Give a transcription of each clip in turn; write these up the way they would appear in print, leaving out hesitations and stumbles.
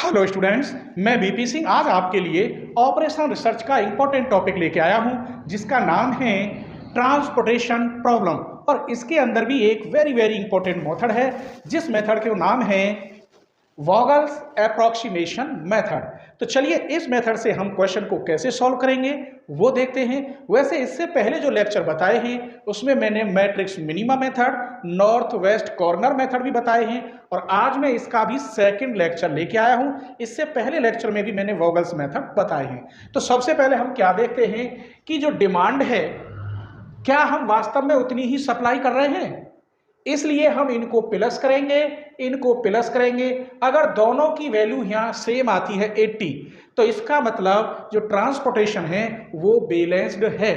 Hello students, मैं BP Singh आज आपके लिए ऑपरेशनल रिसर्च का इंपॉर्टेंट टॉपिक लेके आया हूं जिसका नाम है ट्रांसपोर्टेशन प्रॉब्लम। और इसके अंदर भी एक वेरी इंपॉर्टेंट मेथड है जिस मेथड के नाम है वॉगल्स अप्रॉक्सीमेशन मेथड। तो चलिए इस मेथड से हम क्वेश्चन को कैसे सॉल्व करेंगे वो देखते हैं। वैसे इससे पहले जो लेक्चर बताए हैं उसमें मैंने matrix minima method, north west corner method भी बताए हैं और आज मैं इसका भी सेकंड लेक्चर लेके आया हूं। इससे पहले लेक्चर में भी मैंने वॉगल्स मेथड बताए हैं। तो सबसे पहले हम क्या देखते हैं कि जो डिमांड है क्या हम वास्तव में उतनी ही सप्लाई कर रहे हैं, इसलिए हम इनको प्लस करेंगे। अगर दोनों की वैल्यू यहाँ सेम आती है 80 तो इसका मतलब जो ट्रांसपोर्टेशन है वो बैलेंस्ड है।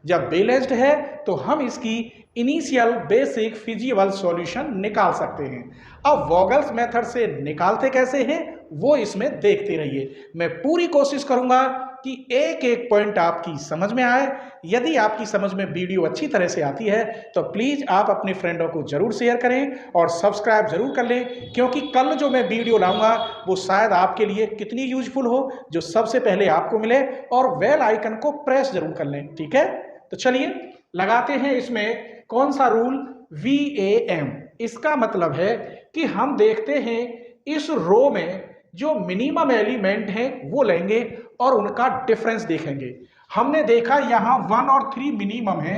जब बैलेंस्ड है तो हम इसकी इनिशियल बेसिक फिजिबल सॉल्यूशन निकाल सकते हैं। अब वॉगल्स मेथड से निकालते कैसे हैं वो इसमें देखते रहिए। मैं पूरी कोशिश करूंगा कि एक एक पॉइंट आपकी समझ में आए। यदि आपकी समझ में वीडियो अच्छी तरह से आती है तो प्लीज आप अपने फ्रेंडों को जरूर शेयर करें और सब्सक्राइब जरूर कर लें, क्योंकि कल जो मैं वीडियो लाऊंगा वो शायद आपके लिए कितनी यूजफुल हो जो सबसे पहले आपको मिले। और बेल आइकन को प्रेस जरूर कर लें, ठीक है। तो चलिए लगाते हैं इसमें कौन सा रूल, VAM। इसका मतलब है कि हम देखते हैं इस रो में जो मिनिमम एलिमेंट है वो लेंगे और उनका डिफरेंस देखेंगे। हमने देखा यहाँ 1 और 3 मिनिमम है,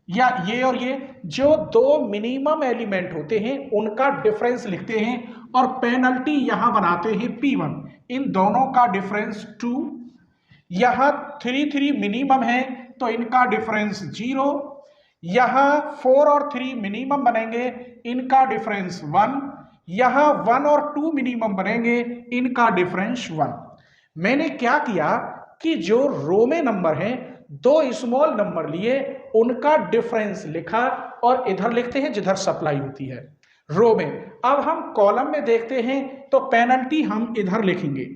या ये और ये जो दो मिनिमम एलिमेंट होते हैं उनका डिफरेंस लिखते हैं और पेनल्टी यहाँ बनाते हैं P1। इन दोनों का डिफरेंस 2। यहाँ 3 मिनिमम है तो इनका डिफरेंस 0। यहाँ 4 और 3 मिनिमम बनेंगे, इनका डिफरेंस 1। यहाँ 1 और 2 मिनिमम बनेंगे, इनका डिफरेंस 1। मैंने क्या किया कि जो रो में नंबर हैं दो स्मॉल नंबर लिए, उनका डिफरेंस लिखा और इधर लिखते हैं जिधर सप्लाई होती है रो में। अब हम कॉलम में देखते हैं तो पेनल्टी हम इधर लिखेंगे।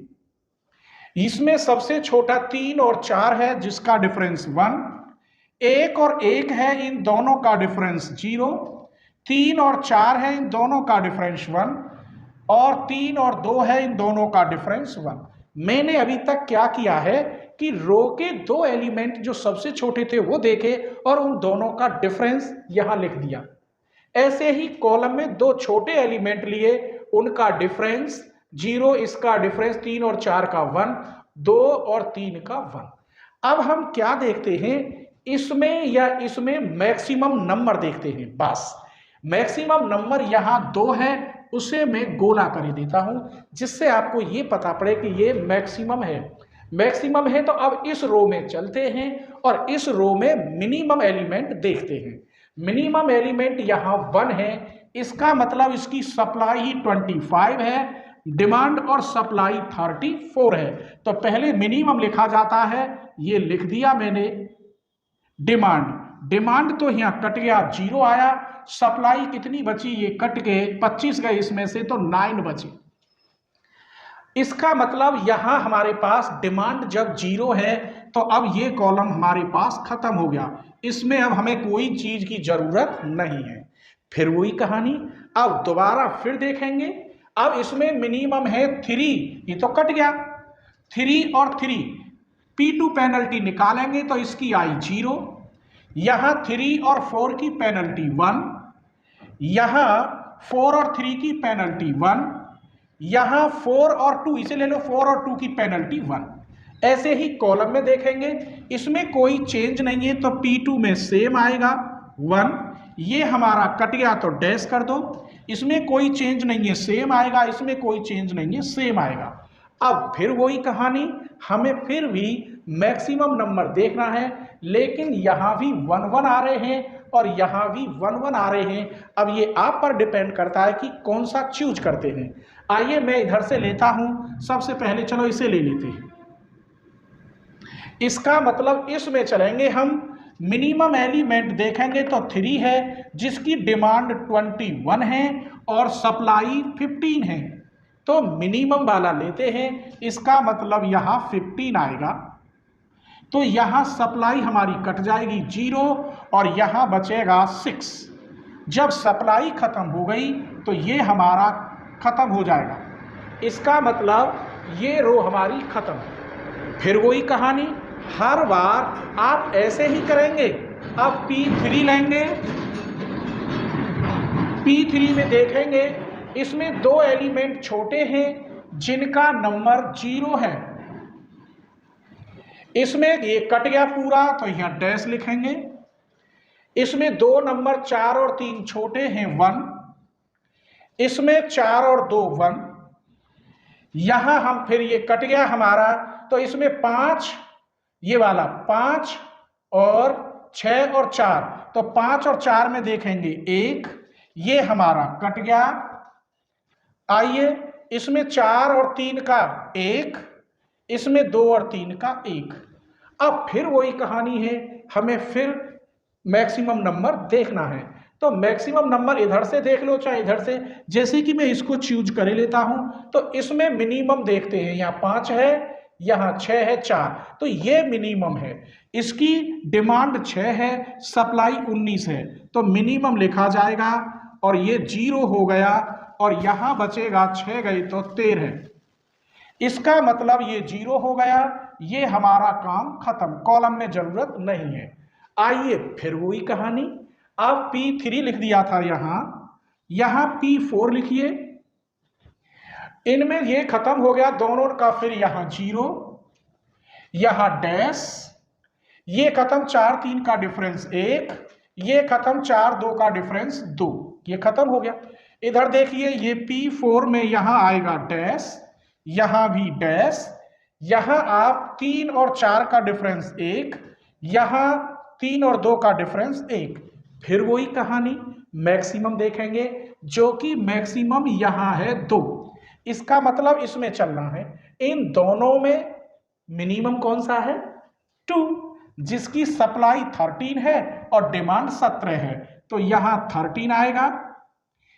इसमें सबसे छोटा 3 और 4 है जिसका डिफरेंस 1। 1 और 1 है, इन दोनों का डिफरेंस 0। 3 और 4 है, इन दोनों का डिफरेंस 1। और 3 और 2 है, इन दोनों का डिफरेंस 1। मैंने अभी तक क्या किया है कि रो के दो एलिमेंट जो सबसे छोटे थे वो देखे और उन दोनों का डिफरेंस यहां लिख दिया। ऐसे ही कॉलम में दो छोटे एलिमेंट लिए, उनका डिफरेंस 0, इसका डिफरेंस 3 और 4 का 1, 2 और 3 का 1। अब हम क्या देखते हैं, इसमें या इसमें मैक्सिमम नंबर देखते हैं। बस मैक्सिमम नंबर यहाँ 2 है, उसे मैं गोला कर देता हूं जिससे आपको ये पता पड़े कि ये मैक्सिमम है। तो अब इस रो में चलते हैं और इस रो में मिनिमम एलिमेंट देखते हैं। मिनिमम एलिमेंट यहाँ 1 है, इसका मतलब इसकी सप्लाई ही 25 है, डिमांड और सप्लाई 34 है। तो पहले मिनिमम लिखा जाता है, ये लिख दिया मैंने। डिमांड तो यहाँ कट गया, 0 आया। सप्लाई कितनी बची, ये कट के 25 गए इसमें से, तो 9 बची। इसका मतलब यहां हमारे पास डिमांड जब 0 है तो अब ये कॉलम हमारे पास खत्म हो गया, इसमें अब हमें कोई चीज की जरूरत नहीं है। फिर वही कहानी, अब दोबारा फिर देखेंगे। अब इसमें मिनिमम है 3, ये तो कट गया। 3 और 3 P2 पेनल्टी निकालेंगे तो इसकी आई 0। यहां 3 और 4 की पेनल्टी 1, यहां 4 और 3 की पेनल्टी 1, यहां 4 और 2, इसे ले लो 4 और 2 की पेनल्टी 1। ऐसे ही कॉलम में देखेंगे, इसमें कोई चेंज नहीं है तो P2 में सेम आएगा 1। ये हमारा कट गया तो डैश कर दो। इसमें कोई चेंज नहीं है, सेम आएगा। इसमें कोई चेंज नहीं है, सेम आएगा। अब फिर वही कहानी, हमें फिर भी मैक्सिमम नंबर देखना है, लेकिन यहां भी 1 आ रहे हैं और यहां भी 1 आ रहे हैं। अब ये आप पर डिपेंड करता है कि कौन सा चूज करते हैं। आइए मैं इधर से लेता हूं, सबसे पहले चलो इसे ले लेते हैं। इसका मतलब इसमें चलेंगे हम, मिनिमम एलिमेंट देखेंगे तो 3 है जिसकी डिमांड 21 है और सप्लाई 15 है। तो मिनिमम वाला लेते हैं, इसका मतलब यहां 15 आएगा। तो यहां सप्लाई हमारी कट जाएगी 0 और यहां बचेगा 6। जब सप्लाई खत्म हो गई तो ये हमारा खत्म हो जाएगा। इसका मतलब ये रो हमारी खत्म। फिर वही कहानी, हर बार आप ऐसे ही करेंगे। अब P3 लेंगे, P3 में देखेंगे इसमें दो एलिमेंट छोटे हैं जिनका नंबर 0 है। इसमें ये कट गया पूरा तो यहां डैश लिखेंगे। इसमें दो नंबर 4 और 3 छोटे हैं 1, इसमें 4 और 2 1, यहां हम फिर ये कट गया हमारा तो इसमें 5, ये वाला 5 और 6 और 4, तो 5 और 4 में देखेंगे 1, ये हमारा कट गया। आइए इसमें 4 और 3 का 1, इसमें 2 और 3 का 1। अब फिर वही कहानी है, हमें फिर मैक्सिमम नंबर देखना है। तो मैक्सिमम नंबर इधर से देख लो चाहे इधर से, जैसे कि मैं इसको चूज कर लेता हूं तो इसमें मिनिमम देखते हैं, यहाँ 5 है, यहाँ 6 है, 4, तो ये मिनिमम है। इसकी डिमांड 6 है, सप्लाई 19 है, तो मिनिमम लिखा जाएगा और ये 0 हो गया और यहां बचेगा 6 गई तो 13। इसका मतलब ये 0 हो गया, ये हमारा काम खत्म, कॉलम में जरूरत नहीं है। आइए फिर वही कहानी, अब P3 लिख दिया था यहां P4 लिखिए। इनमें ये खत्म हो गया दोनों का, फिर यहां 0, यहां डैश, ये खत्म 4 3 का डिफरेंस 1, ये खत्म 4 2 का डिफरेंस 2, ये खत्म हो गया। इधर देखिए ये P4 में यहां आएगा डैश, यहां भी डैश, यहां आप 3 और 4 का डिफरेंस 1, यहां 3 और 2 का डिफरेंस 1। फिर वही कहानी, मैक्सिमम देखेंगे जो कि मैक्सिमम यहां है 2, इसका मतलब इसमें चलना है। इन दोनों में मिनिमम कौन सा है? 2, जिसकी सप्लाई 13 है और डिमांड 17 है, तो यहां 13 आएगा।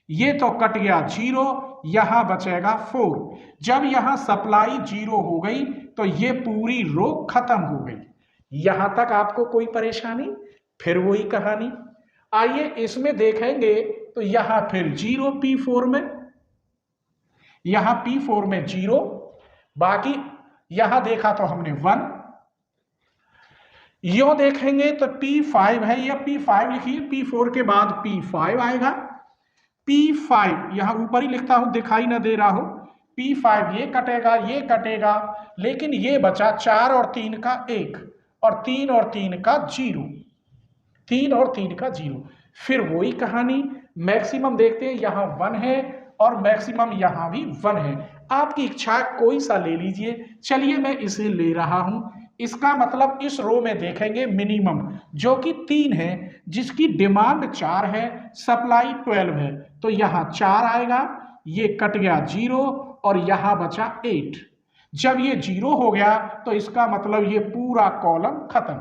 ये तो कट गया 0, यहां बचेगा 4। जब यहां सप्लाई 0 हो गई तो ये पूरी रो खत्म हो गई। यहां तक आपको कोई परेशानी? फिर वही कहानी, आइए इसमें देखेंगे तो यहां फिर 0 P4 में, यहां P4 में 0, बाकी यहां देखा तो हमने 1। यो देखेंगे तो P5 है, यह P5 लिखिए, P4 के बाद P5 आएगा। P5 यहां ऊपर ही लिखता हूं, दिखाई ना दे रहा हो, P5 ये कटेगा, लेकिन ये बचा 4 और 3 का 1 और 3 और 3 का 0, 3 और 3 का 0। फिर वही कहानी, मैक्सिमम देखते हैं, यहां 1 है और मैक्सिमम यहां भी 1 है। आपकी इच्छा कोई सा ले लीजिए, चलिए मैं इसे ले रहा हूं। इसका मतलब इस रो में देखेंगे मिनिमम जो कि 3 है, जिसकी डिमांड 4 है, सप्लाई 12 है, तो यहां 4 आएगा, ये कट गया 0 और यहां बचा 8। जब ये 0 हो गया तो इसका मतलब ये पूरा कॉलम खत्म।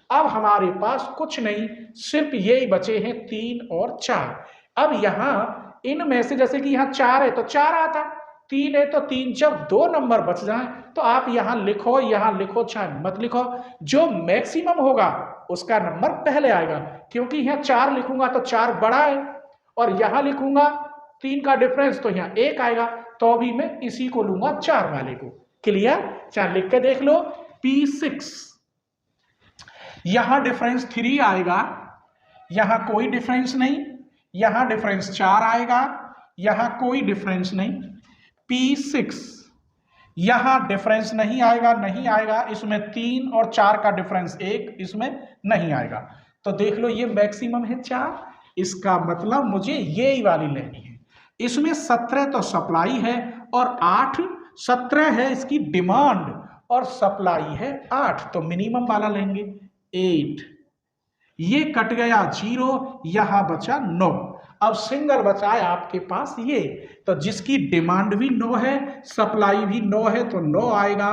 अब हमारे पास कुछ नहीं, सिर्फ यही बचे हैं 3 और 4। अब यहां इनमें से जैसे कि यहां 4 है तो 4 आता, 3 है तो 3, जब 2 नंबर बच जाएं तो आप यहां लिखो चाहे मत लिखो, जो मैक्सिमम होगा उसका नंबर पहले आएगा। क्योंकि यहां 4 लिखूंगा तो 4 बड़ा है और यहां लिखूंगा 3 का डिफरेंस तो यहां 1 आएगा, तो अभी मैं इसी को लूंगा 4 वाले को। क्लियर? चाहे लिख के देख लो, P6 यहां डिफरेंस 3 आएगा, यहां कोई डिफरेंस नहीं, यहां डिफरेंस 4 आएगा, यहां कोई डिफरेंस नहीं। P6 यहां डिफरेंस नहीं आएगा, इसमें 3 और 4 का डिफरेंस 1, इसमें नहीं आएगा। तो देख लो ये मैक्सिमम है 4, इसका मतलब मुझे ये ही वाली लेनी है। इसमें 17 तो सप्लाई है और 8, 17 है इसकी डिमांड और सप्लाई है 8, तो मिनिमम वाला लेंगे 8। ये कट गया 0, यहां बचा 9। अब सिंगल बचा है आपके पास ये, तो जिसकी डिमांड भी 9 है, सप्लाई भी 9 है, तो 9 आएगा,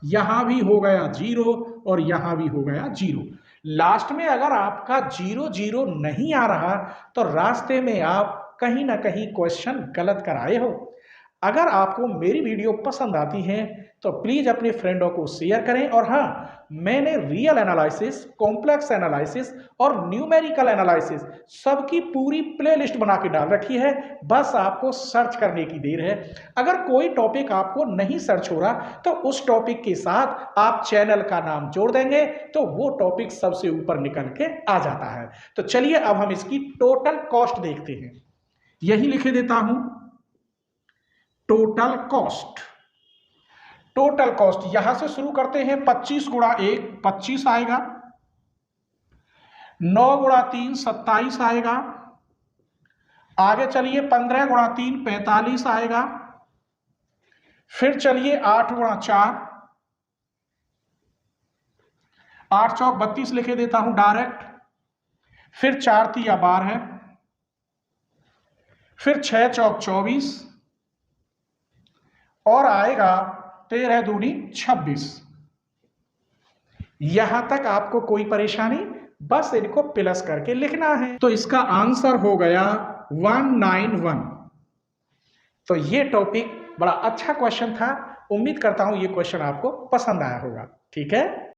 यहां भी हो गया 0 और यहां भी हो गया 0। लास्ट में अगर आपका 0 0 नहीं आ रहा तो रास्ते में आप कहीं ना कहीं क्वेश्चन गलत कराए हो। अगर आपको मेरी वीडियो पसंद आती है तो प्लीज़ अपने फ्रेंडों को शेयर करें। और हाँ, मैंने रियल एनालिसिस, कॉम्प्लेक्स एनालिसिस और न्यूमेरिकल एनालिसिस सबकी पूरी प्लेलिस्ट बना के डाल रखी है, बस आपको सर्च करने की देर है। अगर कोई टॉपिक आपको नहीं सर्च हो रहा तो उस टॉपिक के साथ आप चैनल का नाम जोड़ देंगे तो वो टॉपिक सबसे ऊपर निकल के आ जाता है। तो चलिए अब हम इसकी टोटल कॉस्ट देखते हैं। यही लिखे देता हूं, टोटल कॉस्ट। टोटल कॉस्ट यहां से शुरू करते हैं। 25 गुणा 1 25 आएगा, 9 गुणा 3 27 आएगा, आगे चलिए 15 गुणा 3 45 आएगा, फिर चलिए 8 गुणा 4, 8 चौक 32 लिखे देता हूं डायरेक्ट, फिर 4 तिया 12, फिर 6 चौक 24 और आएगा 13 दूनी 26। यहां तक आपको कोई परेशानी, बस इनको प्लस करके लिखना है। तो इसका आंसर हो गया 191। तो ये टॉपिक बड़ा अच्छा क्वेश्चन था। उम्मीद करता हूं ये क्वेश्चन आपको पसंद आया होगा। ठीक है।